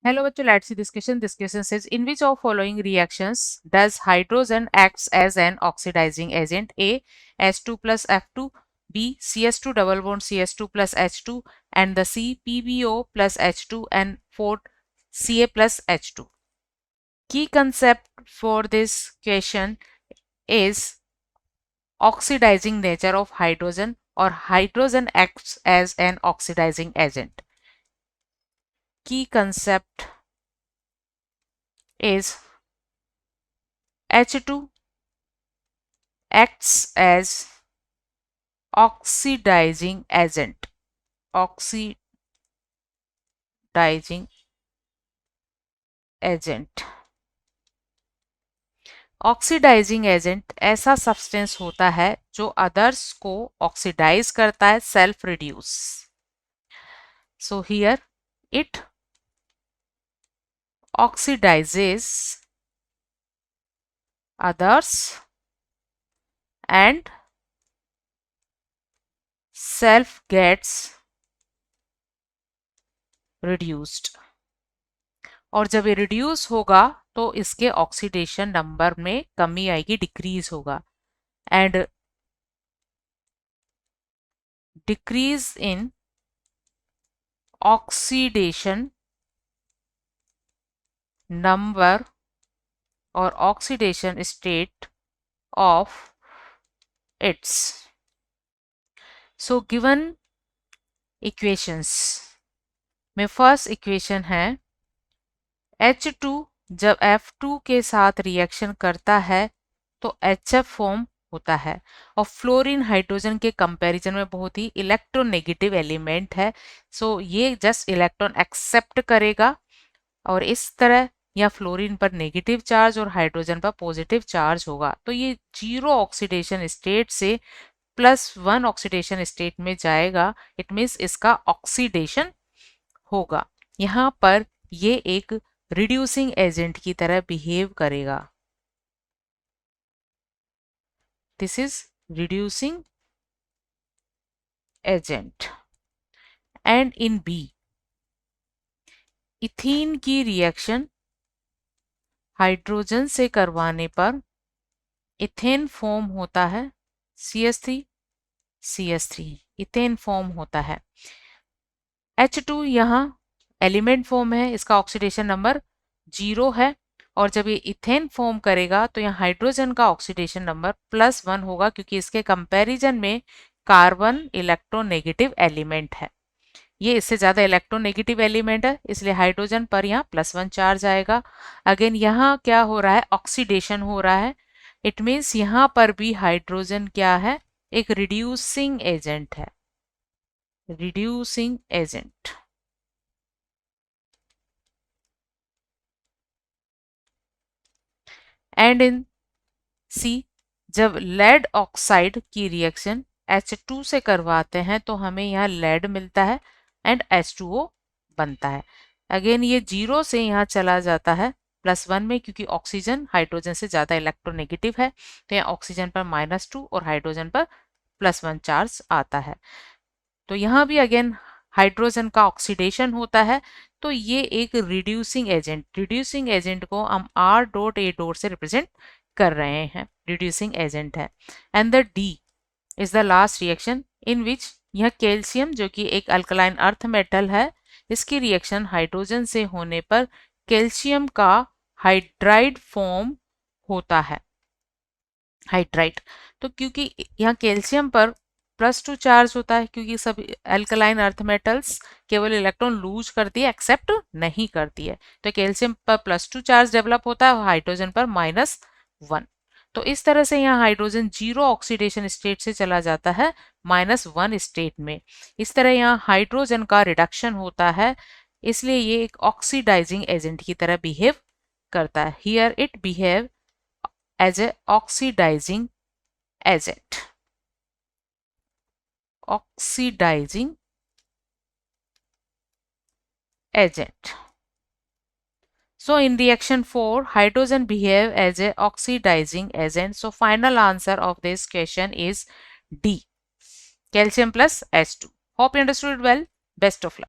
Hello, bachcho, let's see this question. This question says, in which of following reactions does hydrogen acts as an oxidizing agent? A, H2 plus F2, B, CS2 double bond CS2 plus H2, and the C, PbO plus H2, and fourth, Ca plus H2. Key concept for this question is oxidizing nature of hydrogen, or hydrogen acts as an oxidizing agent. Key concept is H2 acts as oxidizing agent. Oxidizing agent oxidizing agent ऐसा substance होता है जो others को oxidize करता है, self reduce. So here it oxidizes others and self gets reduced. और जब ये रिड्यूस होगा तो इसके ऑक्सीडेशन नंबर में कमी आएगी, डिक्रीज होगा. And decrease in oxidation number or oxidation state of its. So given equations में फर्स्ट इक्वेशन है H2 जब F2 के साथ रिएक्शन करता है तो HF फॉर्म होता है, और फ्लोरीन हाइड्रोजन के कंपैरिजन में बहुत ही इलेक्ट्रोनेगेटिव एलिमेंट है. सो ये जस्ट इलेक्ट्रॉन एक्सेप्ट करेगा और इस तरह या फ्लोरीन पर नेगेटिव चार्ज और हाइड्रोजन पर पॉजिटिव चार्ज होगा. तो ये जीरो ऑक्सीडेशन स्टेट से +1 ऑक्सीडेशन स्टेट में जाएगा. इट मीन्स इसका ऑक्सीडेशन होगा. यहाँ पर ये एक रिड्यूसिंग एजेंट की तरह बिहेव करेगा. This is reducing agent. And in B, ethene की रिएक्शन हाइड्रोजन से करवाने पर इथेन फॉर्म होता है, CH3 इथेन फॉर्म होता है. H2 यहाँ एलिमेंट फॉर्म है, इसका ऑक्सीडेशन नंबर 0 है, और जब ये इथेन फॉर्म करेगा तो यहाँ हाइड्रोजन का ऑक्सीडेशन नंबर +1 होगा, क्योंकि इसके कंपैरिजन में कार्बन इलेक्ट्रोनेगेटिव एलिमेंट है. ये इससे ज़्यादा इलेक्ट्रोनेगेटिव एलिमेंट है, इसलिए हाइड्रोजन पर यहाँ +1 चार्ज आएगा. अगेन यहाँ क्या हो रहा है, ऑक्सीडेशन हो रहा है. इट मीन्स यहाँ पर भी हाइड्रोजन क्या है, एक रिड्यूसिंग एजेंट है. Reducing agent. एंड इन सी, जब लेड ऑक्साइड की रिएक्शन H2 से करवाते हैं तो हमें यहाँ लेड मिलता है एंड H2O बनता है. अगेन ये 0 से यहाँ चला जाता है +1 में, क्योंकि ऑक्सीजन हाइड्रोजन से ज़्यादा इलेक्ट्रोनेगेटिव है, तो यहाँ ऑक्सीजन पर -2 और हाइड्रोजन पर +1 चार्ज आता है. तो यहाँ भी अगेन हाइड्रोजन का ऑक्सीडेशन होता है. तो ये एक रिड्यूसिंग एजेंट को हम R.A. से रिप्रेजेंट कर रहे हैं, रिड्यूसिंग एजेंट है. And the D is the last reaction in which यह कैल्शियम, जो कि एक अल्कलाइन अर्थ मेटल है, इसकी रिएक्शन हाइड्रोजन से होने पर कैल्शियम का हाइड्राइड फॉर्म होता है. हाइड्राइड, तो क्योंकि यहाँ कैल्शियम पर +2 चार्ज होता है, क्योंकि सब अल्कलाइन अर्थ मेटल्स केवल इलेक्ट्रॉन लूज करती है, एक्सेप्ट नहीं करती है. तो कैल्शियम पर +2 चार्ज डेवलप होता है और हाइड्रोजन पर -1. तो इस तरह से यहाँ हाइड्रोजन 0 ऑक्सीडेशन स्टेट से चला जाता है -1 स्टेट में. इस तरह यहाँ हाइड्रोजन का रिडक्शन होता है, इसलिए ये एक ऑक्सीडाइजिंग एजेंट की तरह बिहेव करता है. Here it behave as a oxidizing agent. Oxidizing agent. So in reaction 4, hydrogen behave as a oxidizing agent. So final answer of this question is D, calcium plus H2. Hope you understood it well. Best of luck.